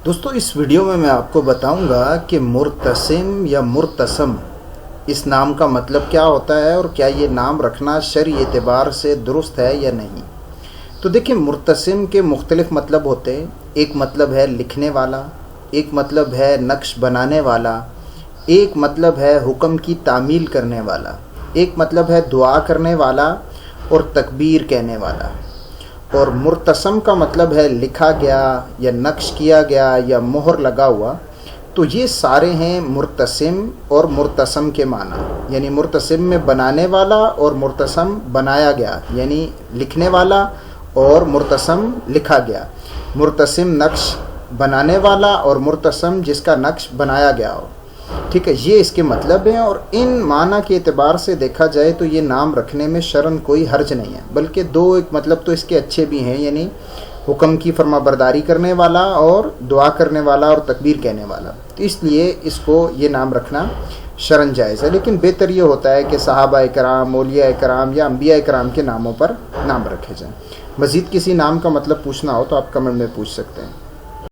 دوستو اس ویڈیو میں آپ کو بتاؤں گا کہ مرتسم یا مرتسم اس نام کا مطلب کیا ہوتا ہے اور کیا یہ نام رکھنا شرعی اعتبار سے درست ہے یا نہیں۔ تو دیکھیں، مرتسم کے مختلف مطلب ہوتے ہیں۔ ایک مطلب ہے لکھنے والا، ایک مطلب ہے نقش بنانے والا، ایک مطلب ہے حکم کی تعمیل کرنے والا، ایک مطلب ہے دعا کرنے والا اور تکبیر کہنے والا۔ اور مرتسم کا مطلب ہے لکھا گیا یا نقش کیا گیا یا مہر لگا ہوا۔ تو یہ سارے ہیں مرتسم اور مرتسم کے معنی، یعنی مرتسم میں بنانے والا اور مرتسم بنایا گیا، یعنی لکھنے والا اور مرتسم لکھا گیا۔ مرتسم نقش بنانے والا اور مرتسم جس کا نقش بنایا گیا ہو، ٹھیک ہے، یہ اس کے مطلب ہیں۔ اور ان معنی کے اعتبار سے دیکھا جائے تو یہ نام رکھنے میں شرعاً کوئی حرج نہیں ہے، بلکہ ایک مطلب تو اس کے اچھے بھی ہیں، یعنی حکم کی فرما برداری کرنے والا اور دعا کرنے والا اور تکبیر کہنے والا۔ تو اس لیے اس کو یہ نام رکھنا شرعاً جائز ہے، لیکن بہتر یہ ہوتا ہے کہ صحابہ کرام، اولیاء کرام یا انبیاء کرام کے ناموں پر نام رکھے جائیں۔ مزید کسی نام کا مطلب پوچھنا ہو تو آپ کمنٹ میں پوچھ سکتے ہیں۔